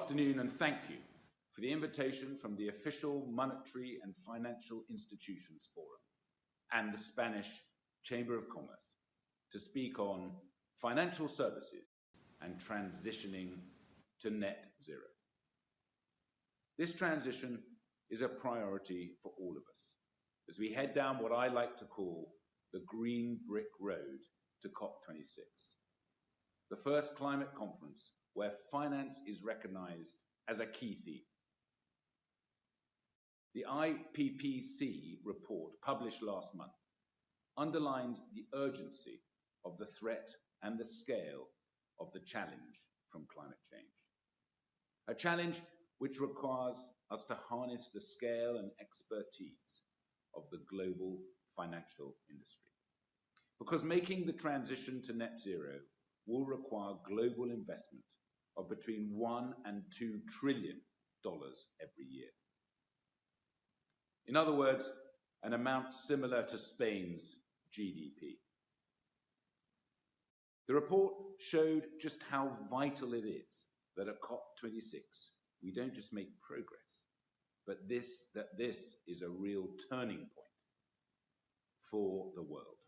afternoon, and thank you for the invitation from the official Monetary and Financial Institutions Forum and the Spanish Chamber of Commerce to speak on financial services and transitioning to net zero. This transition is a priority for all of us as we head down what I like to call the green brick road to COP26, the first climate conference where finance is recognized as a key theme. The IPCC report published last month underlined the urgency of the threat and the scale of the challenge from climate change. A challenge which requires us to harness the scale and expertise of the global financial industry. Because making the transition to net zero will require global investment of between $1 and $2 trillion every year. In other words, an amount similar to Spain's GDP. The report showed just how vital it is that at COP26 we don't just make progress, but that this is a real turning point for the world.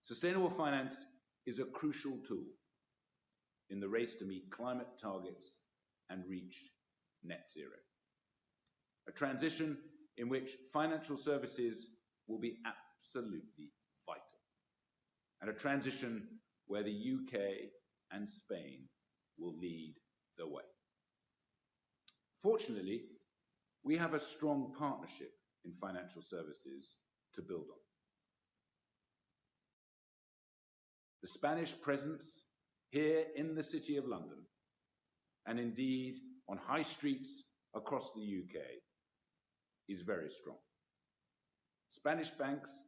Sustainable finance is a crucial tool in the race to meet climate targets and reach net zero. A transition in which financial services will be absolutely vital. And a transition where the UK and Spain will lead the way. Fortunately, we have a strong partnership in financial services to build on. The Spanish presence here in the City of London, and indeed on high streets across the UK, is very strong. Spanish banks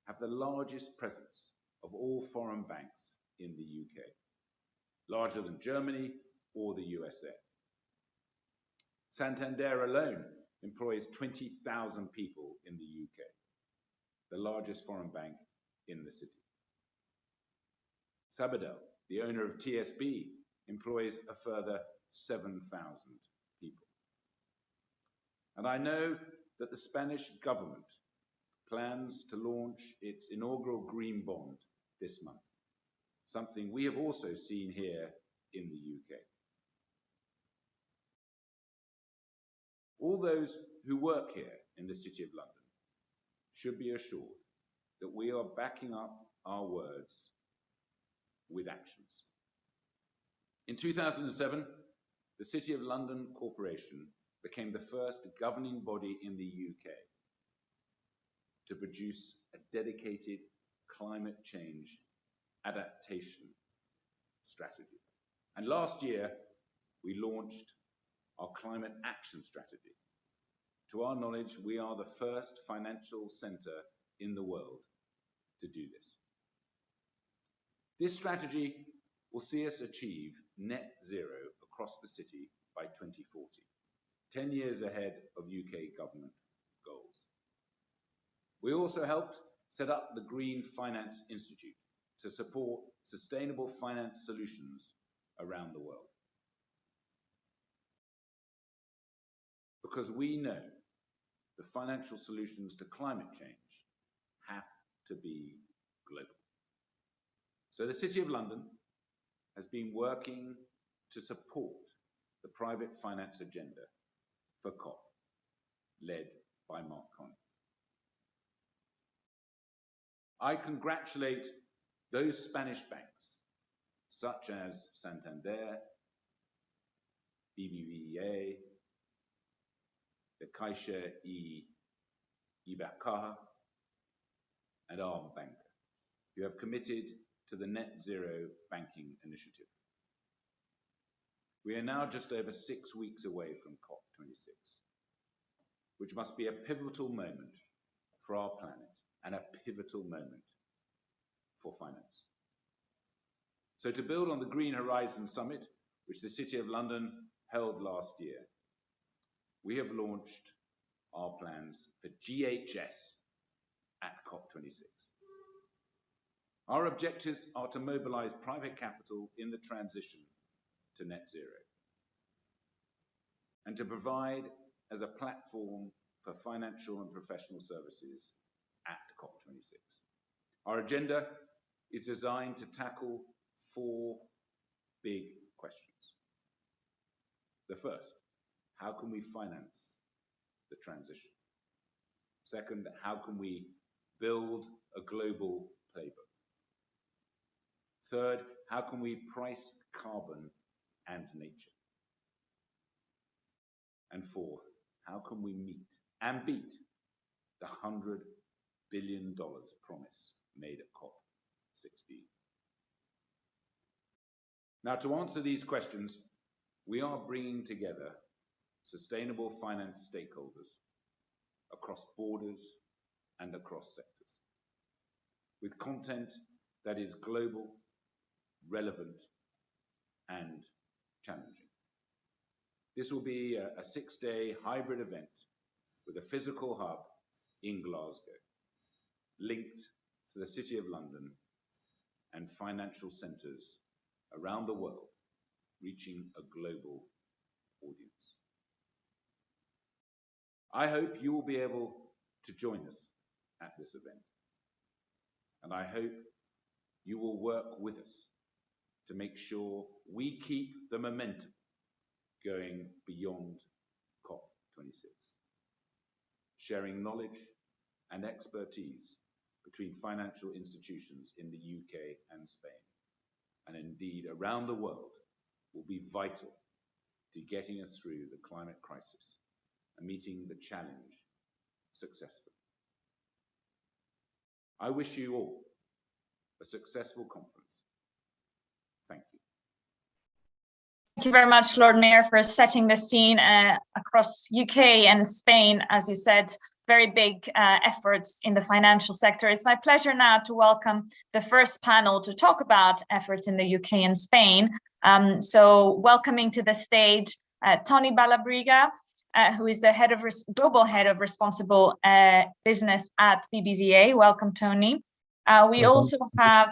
have the largest presence of all foreign banks in the UK, larger than Germany or the USA. Santander alone employs 20,000 people in the UK, the largest foreign bank in the city. Sabadell, the owner of TSB, employs a further 7,000 people. And I know that the Spanish government plans to launch its inaugural green bond this month, something we have also seen here in the UK. All those who work here in the City of London should be assured that we are backing up our words with actions. In 2007, the City of London Corporation became the first governing body in the UK to produce a dedicated climate change adaptation strategy. And last year, we launched our climate action strategy. To our knowledge, we are the first financial centre in the world to do this. This strategy will see us achieve net zero across the city by 2040, 10 years ahead of UK government goals. We also helped set up the Green Finance Institute to support sustainable finance solutions around the world. Because we know the financial solutions to climate change have to be global. So the City of London has been working to support the private finance agenda for COP, led by Mark Carney. I congratulate those Spanish banks, such as Santander, BBVA, the Caixa y Ibercaja, and Arm Bank, who have committed to the Net Zero Banking Initiative. We are now just over 6 weeks away from COP26, which must be a pivotal moment for our planet and a pivotal moment for finance. So to build on the Green Horizon Summit, which the City of London held last year, we have launched our plans for GHS at COP26. Our objectives are to mobilise private capital in the transition to net zero. and to provide as a platform for financial and professional services at COP26. Our agenda is designed to tackle 4 big questions. The first, how can we finance the transition? Second, how can we build a global playbook? Third, how can we price carbon and nature? And fourth, how can we meet and beat the $100 billion promise made at COP16? Now, to answer these questions, we are bringing together sustainable finance stakeholders across borders and across sectors, with content that is global, relevant, and challenging. This will be a 6-day hybrid event with a physical hub in Glasgow, linked to the City of London and financial centres around the world, reaching a global audience. I hope you will be able to join us at this event, and I hope you will work with us to make sure we keep the momentum going beyond COP26, sharing knowledge and expertise between financial institutions in the UK and Spain, and indeed around the world, will be vital to getting us through the climate crisis and meeting the challenge successfully. I wish you all a successful conference. Thank you. Thank you very much, Lord Mayor, for setting the scene across UK and Spain. As you said, very big efforts in the financial sector. It's my pleasure now to welcome the first panel to talk about efforts in the UK and Spain. So welcoming to the stage Tony Balabriga, who is the global head of responsible business at BBVA. Welcome, Tony. We also have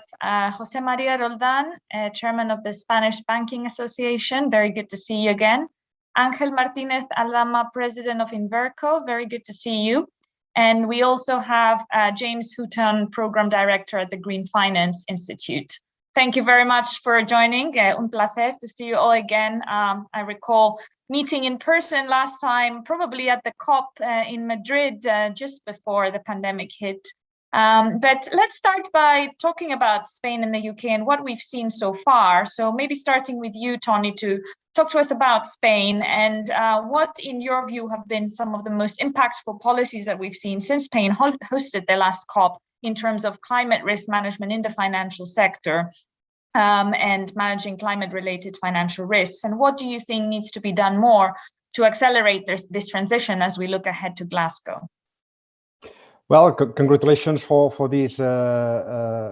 Jose Maria Roldan, chairman of the Spanish Banking Association. Very good to see you again. Ángel Martínez Aldama, president of Inverco. Very good to see you. And we also have James Hooton, program director at the Green Finance Institute. Thank you very much for joining. Un placer to see you all again. I recall meeting in person last time, probably at the COP in Madrid, just before the pandemic hit. But let's start by talking about Spain and the UK and what we've seen so far. So maybe starting with you, Tony, to talk to us about Spain and what, in your view, have been some of the most impactful policies that we've seen since Spain hosted the last COP in terms of climate risk management in the financial sector and managing climate-related financial risks. And what do you think needs to be done more to accelerate this transition as we look ahead to Glasgow? Well, congratulations for this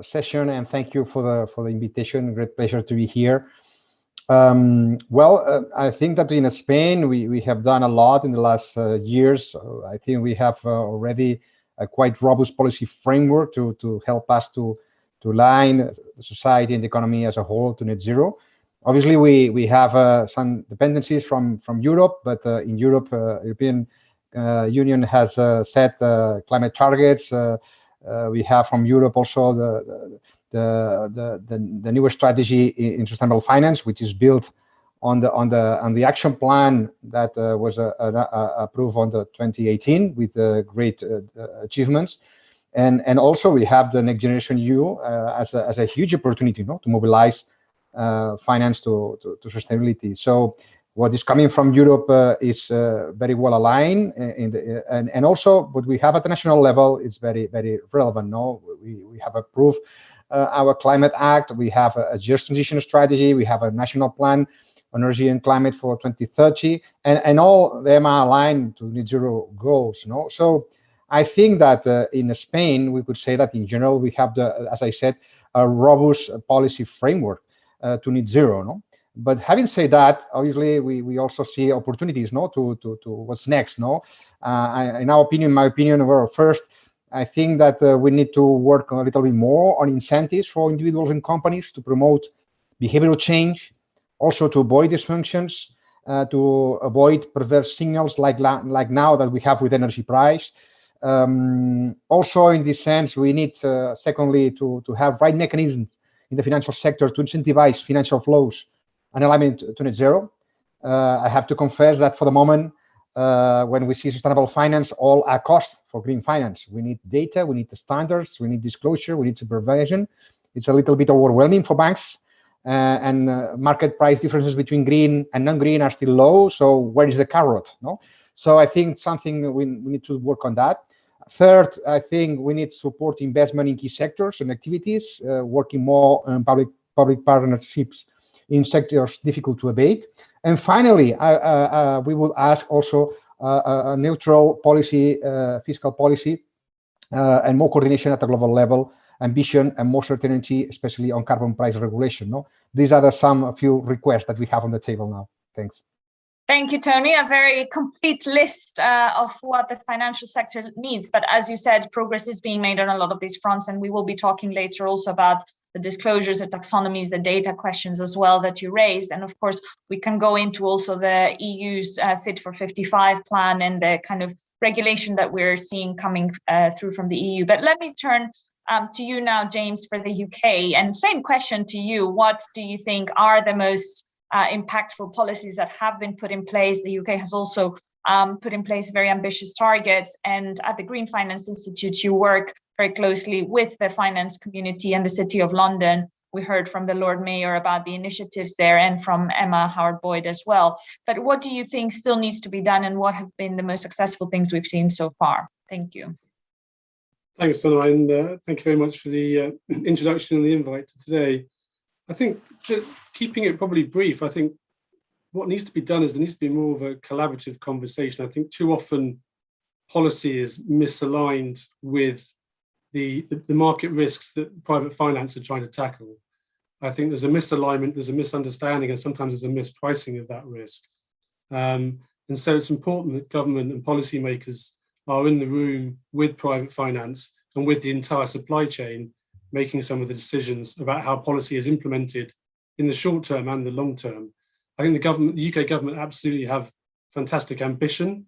session, and thank you for the invitation. Great pleasure to be here. I think that in Spain we have done a lot in the last years. I think we have already a quite robust policy framework to help us to align the society and the economy as a whole to net zero. Obviously, we have some dependencies from Europe, but in Europe, European Union has set climate targets. We have from Europe also the newer strategy in sustainable finance, which is built on the action plan that was approved on the 2018 with great achievements. And also we have the Next Generation EU as a huge opportunity, to mobilize finance to sustainability. So what is coming from Europe is very well aligned, and also what we have at the national level is very, very relevant. We have approved our Climate Act. We have a just transition strategy. We have a national plan on energy and climate for 2030, and all them are aligned to net zero goals. So I think that in Spain we could say that in general we have as I said, a robust policy framework to net zero. But having said that, obviously we also see opportunities, to what's next. In my opinion, well, first, I think that we need to work a little bit more on incentives for individuals and companies to promote behavioral change, also to avoid dysfunctions, to avoid perverse signals like now that we have with energy price. Also, in this sense, we need, secondly, to have right mechanism in the financial sector to incentivize financial flows and alignment to net zero. I have to confess that for the moment, when we see sustainable finance, all are cost for green finance. We need data, we need the standards, we need disclosure, we need supervision. It's a little bit overwhelming for banks, and market price differences between green and non-green are still low. So where is the carrot? No. So I think something we need to work on that. Third, I think we need to support investment in key sectors and activities, working more on public partnerships in sectors difficult to abate. And finally, we will ask also a neutral policy, fiscal policy, and more coordination at the global level, ambition and more certainty, especially on carbon price regulation. No, these are a few requests that we have on the table now. Thanks. Thank you, Tony. A very complete list of what the financial sector needs. But as you said, progress is being made on a lot of these fronts, and we will be talking later also about the disclosures, the taxonomies, the data questions as well that you raised. And of course, we can go into also the EU's Fit for 55 plan and the kind of regulation that we're seeing coming through from the EU. But let me turn to you now, James, for the UK. And same question to you. What do you think are the most impactful policies that have been put in place? The UK has also put in place very ambitious targets. And at the Green Finance Institute, you work very closely with the finance community and the City of London. We heard from the Lord Mayor about the initiatives there and from Emma Howard-Boyd as well. But what do you think still needs to be done, and what have been the most successful things we've seen so far? Thank you. Thanks, Donna, and thank you very much for the introduction and the invite to today. I think that keeping it probably brief, I think what needs to be done is there needs to be more of a collaborative conversation. I think too often policy is misaligned with the market risks that private finance are trying to tackle. I think there's a misalignment, there's a misunderstanding, and sometimes there's a mispricing of that risk. And so it's important that government and policymakers are in the room with private finance and with the entire supply chain, making some of the decisions about how policy is implemented in the short term and the long term. I think the UK government absolutely have fantastic ambition.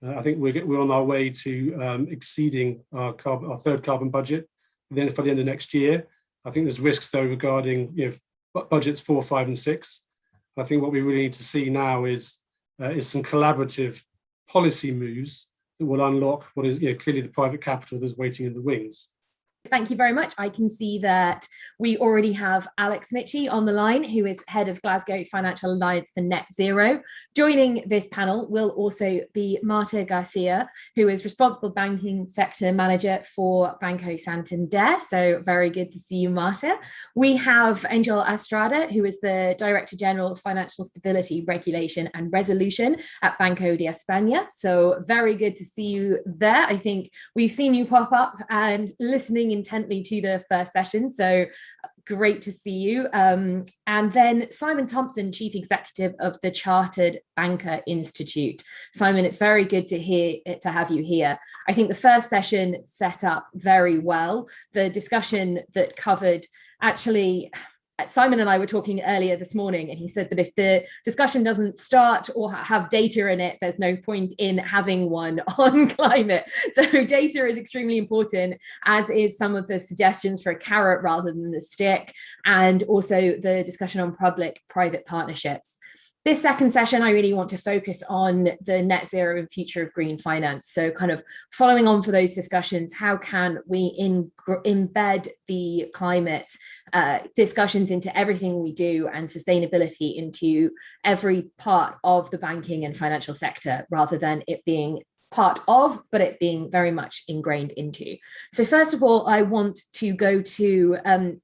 I think we're on our way to exceeding our third carbon budget for the end of next year. I think there's risks though regarding budgets 4, 5, and 6. I think what we really need to see now is some collaborative policy moves that will unlock what is clearly the private capital that's waiting in the wings. Thank you very much. I can see that we already have Alex Mitchie on the line, who is head of Glasgow Financial Alliance for Net Zero. Joining this panel will also be Marta Garcia, who is responsible banking sector manager for Banco Santander. So very good to see you, Marta. We have Angel Estrada, who is the Director General of Financial Stability, Regulation and Resolution at Banco de España. So very good to see you there. I think we've seen you pop up and listening intently to the first session, so great to see you. And then Simon Thompson, Chief Executive of the Chartered Banker Institute. Simon, it's very good to have you here. I think the first session set up very well. The discussion that covered, actually, Simon and I were talking earlier this morning, and he said that if the discussion doesn't start or have data in it, there's no point in having one on climate. So data is extremely important, as is some of the suggestions for a carrot rather than the stick, and also the discussion on public-private partnerships. This second session, I really want to focus on the net zero and future of green finance. So kind of following on for those discussions, how can we embed the climate discussions into everything we do and sustainability into every part of the banking and financial sector, rather than it being part of, but it being very much ingrained into. So first of all, I want to go to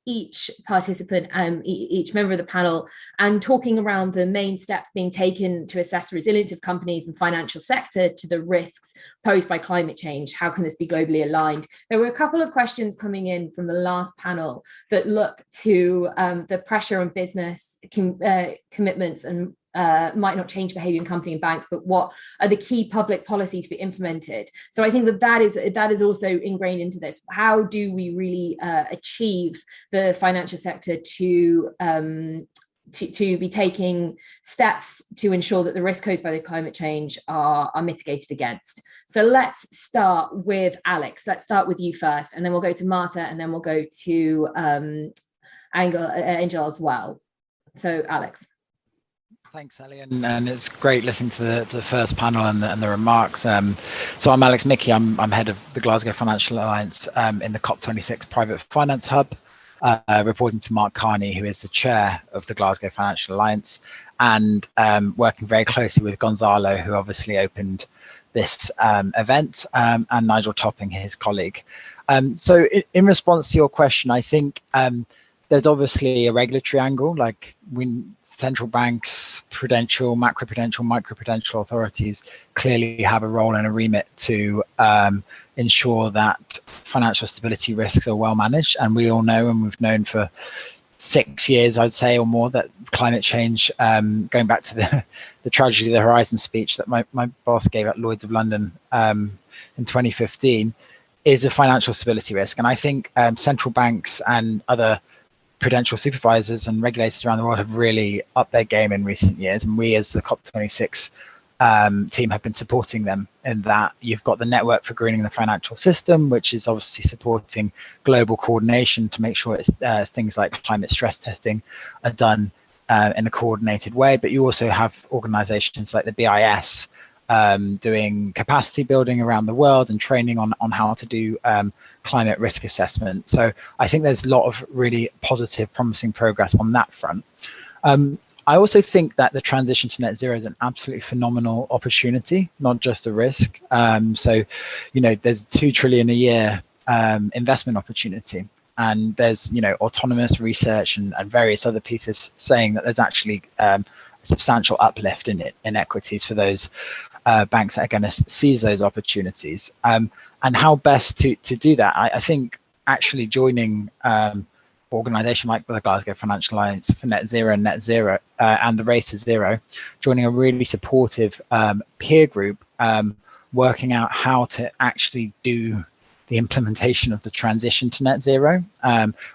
each participant, each member of the panel, and talking around the main steps being taken to assess resilience of companies and financial sector to the risks posed by climate change. How can this be globally aligned? There were a couple of questions coming in from the last panel that look to the pressure on business commitments and might not change behavior in company and banks, but what are the key public policies to be implemented? So I think that is also ingrained into this. How do we really achieve the financial sector to to be taking steps to ensure that the risks posed by the climate change are mitigated against. So let's start with Alex. Let's start with you first, and then we'll go to Marta, and then we'll go to Angel as well. So Alex. Thanks, Ellie, and it's great listening to the first panel and the remarks. So I'm Alex Mickey. I'm head of the Glasgow Financial Alliance in the COP26 Private Finance Hub, reporting to Mark Carney, who is the chair of the Glasgow Financial Alliance, and working very closely with Gonzalo, who obviously opened this event, and Nigel Topping, his colleague. So in response to your question, I think there's obviously a regulatory angle, like when central banks, prudential, macroprudential, microprudential authorities clearly have a role and a remit to ensure that financial stability risks are well managed. And we all know, and we've known for 6 years, I'd say, or more, that climate change, going back to the tragedy of the Horizon speech that my boss gave at Lloyd's of London in 2015, is a financial stability risk. And I think central banks and other prudential supervisors and regulators around the world have really upped their game in recent years, and we as the COP26 team have been supporting them in that. You've got the Network for Greening the Financial System, which is obviously supporting global coordination to make sure things like climate stress testing are done in a coordinated way. But you also have organizations like the BIS doing capacity building around the world and training on how to do climate risk assessment. So I think there's a lot of really positive, promising progress on that front. I also think that the transition to net zero is an absolutely phenomenal opportunity, not just a risk. So, you know, there's 2 trillion a year investment opportunity, and there's, you know, autonomous research and various other pieces saying that there's actually a substantial uplift in equities for those banks that are going to seize those opportunities. And how best to do that? I think actually joining organization like the Glasgow Financial Alliance for Net Zero and the Race to Zero, joining a really supportive peer group, working out how to actually do the implementation of the transition to net zero,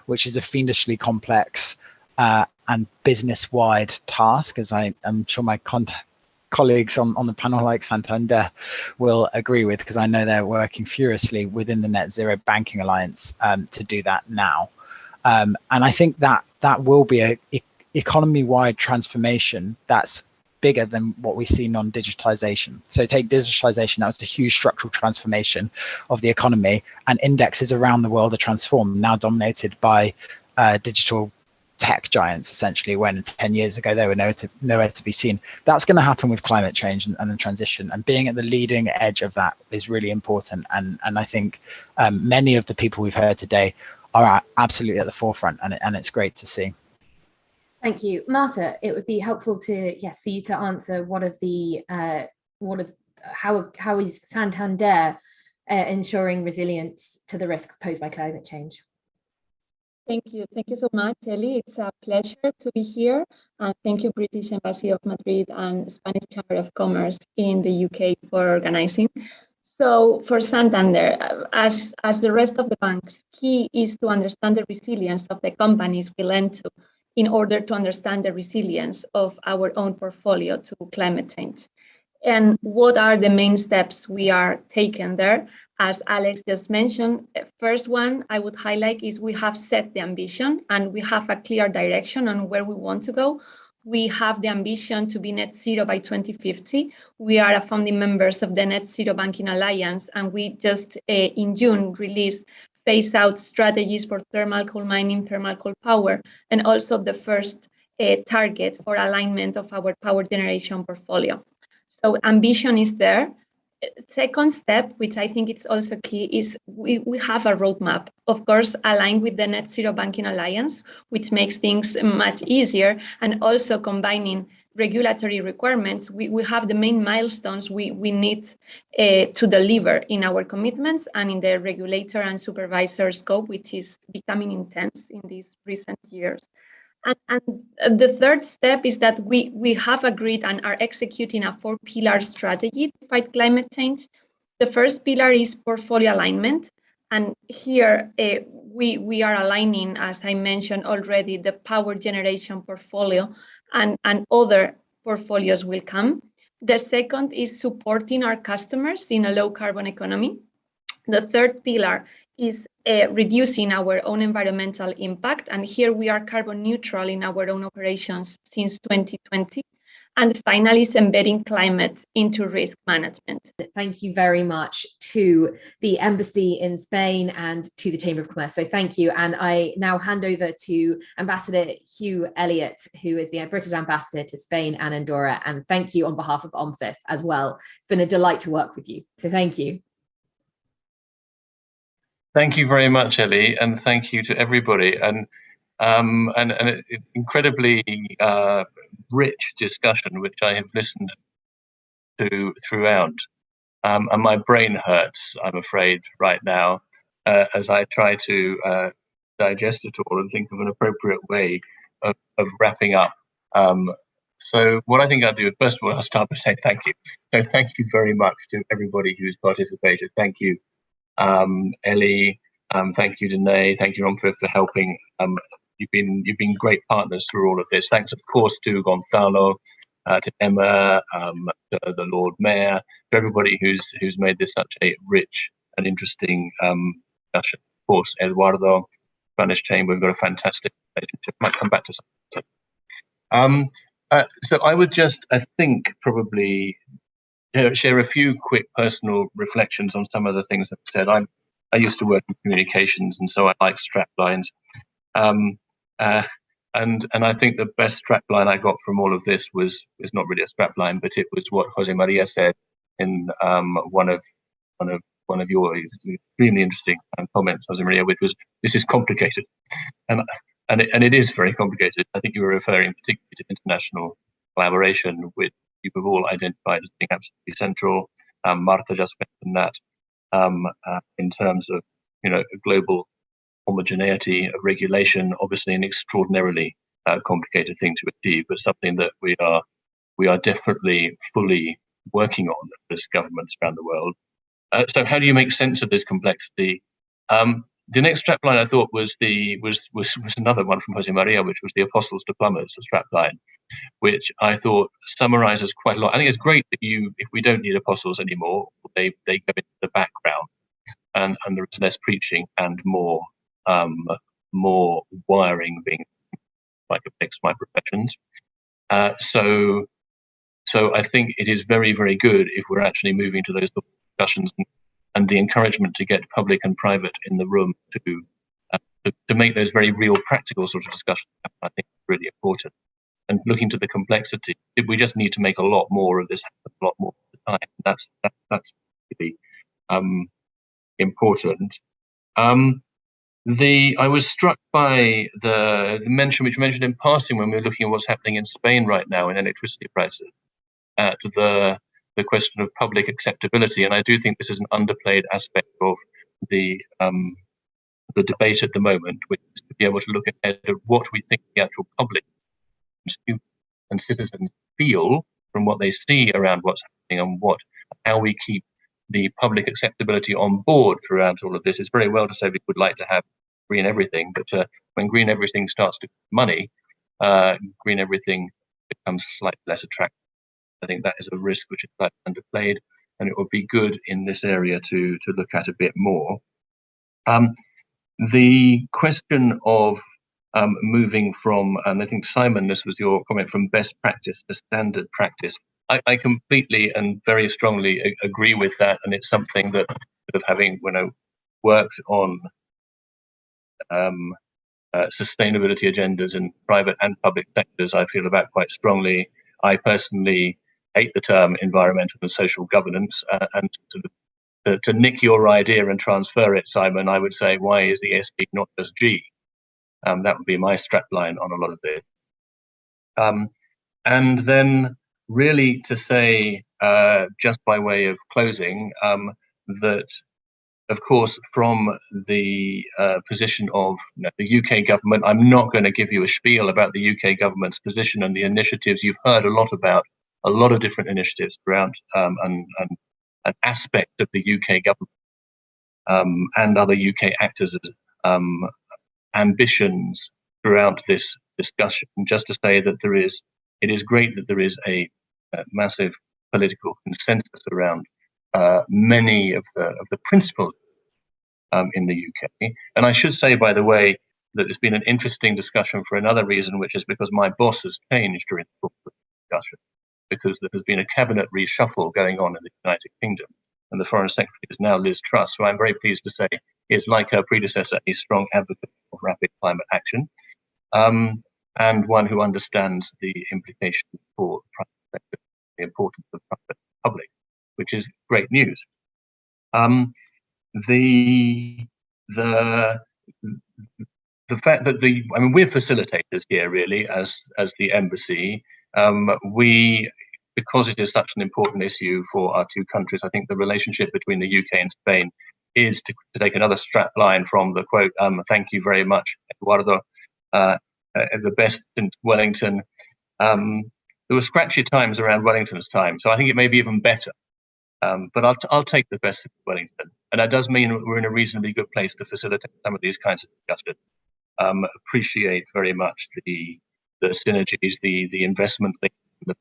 which is a fiendishly complex and business-wide task, as I'm sure my colleagues on the panel like Santander will agree with, because I know they're working furiously within the Net Zero Banking Alliance to do that now. And I think that will be a economy-wide transformation that's bigger than what we see non-digitization. So take digitalization, that was a huge structural transformation of the economy, and indexes around the world are transformed, now dominated by digital tech giants, essentially, when 10 years ago they were nowhere to be seen. That's going to happen with climate change and the transition, and being at the leading edge of that is really important. And I think many of the people we've heard today are absolutely at the forefront, and it's great to see. Thank you. Marta, it would be helpful for you to answer how is Santander ensuring resilience to the risks posed by climate change? Thank you so much, Ellie. It's a pleasure to be here, and thank you, British Embassy of Madrid and Spanish Chamber of Commerce in the UK for organizing. So for Santander, as the rest of the banks, key is to understand the resilience of the companies we lend to in order to understand the resilience of our own portfolio to climate change. And what are the main steps we are taking there? As Alex just mentioned, first one I would highlight is we have set the ambition and we have a clear direction on where we want to go. We have the ambition to be net zero by 2050. We are a founding members of the Net Zero Banking Alliance, and we just in June released phase out strategies for thermal coal mining, thermal coal power, and also the first target for alignment of our power generation portfolio. So ambition is there. Second step, which I think it's also key, is we have a roadmap, of course, aligned with the Net Zero Banking Alliance, which makes things much easier, and also combining regulatory requirements. We have the main milestones we need to deliver in our commitments and in the regulator and supervisor scope, which is becoming intense in these recent years. And the third step is that we have agreed and are executing a 4-pillar strategy to fight climate change. The first pillar is portfolio alignment, And here we are aligning, as I mentioned already, the power generation portfolio and other portfolios will come. The second is supporting our customers in a low carbon economy. The third pillar is reducing our own environmental impact. And here we are carbon neutral in our own operations since 2020. And finally, is embedding climate into risk management. Thank you very much to the Embassy in Spain and to the Chamber of Commerce. So thank you. And I now hand over to Ambassador Hugh Elliott, who is the British Ambassador to Spain and Andorra. And thank you on behalf of OMFIF as well. It's been a delight to work with you. So thank you. Thank you very much, Ellie, and thank you to everybody. And an incredibly rich discussion, which I have listened to throughout. And my brain hurts, I'm afraid, right now, as I try to digest it all and think of an appropriate way of wrapping up. So what I think I'll do, first of all, I'll start by saying thank you. So thank you very much to everybody who's participated. Thank you, Ellie. Thank you, Danae. Thank you, OMFIF, for helping. You've been great partners through all of this. Thanks, of course, to Gonzalo, to Emma, to the Lord Mayor, to everybody who's made this such a rich and interesting discussion. Of course, Eduardo, Spanish Chamber, we've got a fantastic relationship. Might come back to something. So I would just, I think, probably share a few quick personal reflections on some of the things that I've said. I used to work in communications, and so I like strap lines. And I think the best strap line I got from all of this was not really a strap line, but it was what Jose Maria said in one of your extremely interesting comments, Jose Maria, which was, "This is complicated," and it is very complicated. I think you were referring particularly to international collaboration, which you have all identified as being absolutely central. Marta just mentioned that in terms of global homogeneity of regulation, obviously an extraordinarily complicated thing to achieve, but something that we are definitely fully working on as governments around the world. So how do you make sense of this complexity? The next strapline I thought was another one from Jose Maria, which was the Apostles to Plumbers, the strapline, which I thought summarizes quite a lot. I think it's great that if we don't need apostles anymore, they go into the background, and there is less preaching and more wiring being like affects my professions. So I think it is very, very good if we're actually moving to those discussions and the encouragement to get public and private in the room to make those very real, practical sort of discussions. I think is really important. And looking to the complexity, we just need to make a lot more of this happen, a lot more of the time. That's really important. I was struck by the mention which you mentioned in passing when we were looking at what's happening in Spain right now in electricity prices, to the question of public acceptability, and I do think this is an underplayed aspect of the debate at the moment, which is to be able to look ahead at what we think the actual public and citizens feel from what they see around what's happening, and how we keep the public acceptability on board throughout all of this. It's very well to say we would like to have green everything, but when green everything starts to money, green everything becomes slightly less attractive. I think that is a risk which is slightly underplayed, and it would be good in this area to look at a bit more. The question of moving from, and I think Simon, this was your comment, from best practice to standard practice. I completely and very strongly agree with that, and it's something that, having worked on sustainability agendas in private and public sectors, I feel about quite strongly. I personally hate the term environmental and social governance, and to nick your idea and transfer it, Simon, I would say, why is the SG not just G? That would be my strapline on a lot of this. And then really to say, just by way of closing, that of course, from the position of the UK government, I'm not going to give you a spiel about the UK government's position and the initiatives. You've heard a lot about a lot of different initiatives around and an aspect of the UK government and other UK actors' ambitions throughout this discussion. Just to say that it is great that there is a massive political consensus around many of the principles in the UK. And I should say, by the way, that it's been an interesting discussion for another reason, which is because my boss has changed during the discussion, because there has been a cabinet reshuffle going on in the United Kingdom, and the Foreign Secretary is now Liz Truss, who I'm very pleased to say is, like her predecessor, a strong advocate of rapid climate action, and one who understands the implications for the private sector, the importance of the public, which is great news. The fact that we're facilitators here, really, as the embassy. Because it is such an important issue for our two countries, I think the relationship between the UK and Spain is, to take another strap line from the quote, thank you very much, Eduardo, the best since Wellington. There were scratchy times around Wellington's time, so I think it may be even better. But I'll take the best since Wellington. And that does mean we're in a reasonably good place to facilitate some of these kinds of discussions. Appreciate very much the synergies, the investment link, the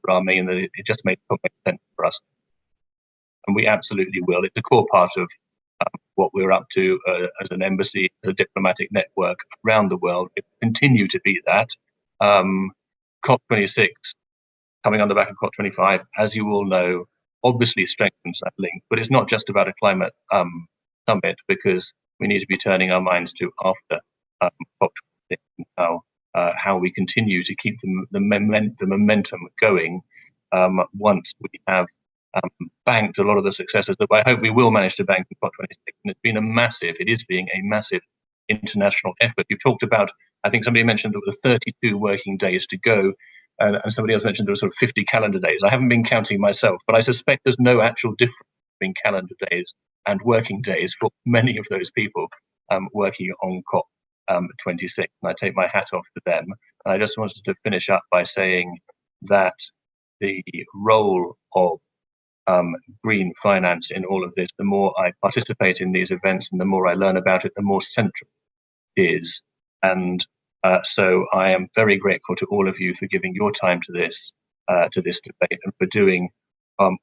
Rami, and it just made perfect sense for us. And we absolutely will. It's a core part of what we're up to as an embassy, as a diplomatic network around the world. It will continue to be that. COP26, coming on the back of COP25, as you all know, obviously strengthens that link. But it's not just about a climate summit, because we need to be turning our minds to after COP26 now. How we continue to keep the momentum going once we have banked a lot of the successes that I hope we will manage to bank in COP26. And it is being a massive international effort. You've talked about, I think somebody mentioned there were 32 working days to go, and somebody else mentioned there were sort of 50 calendar days. I haven't been counting myself, but I suspect there's no actual difference between calendar days and working days for many of those people working on COP. 26, and I take my hat off to them. And I just wanted to finish up by saying that the role of green finance in all of this, the more I participate in these events and the more I learn about it, the more central it is. And so I am very grateful to all of you for giving your time to this debate, and for doing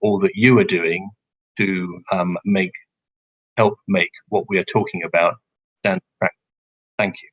all that you are doing to help make what we are talking about stand practice. Thank you.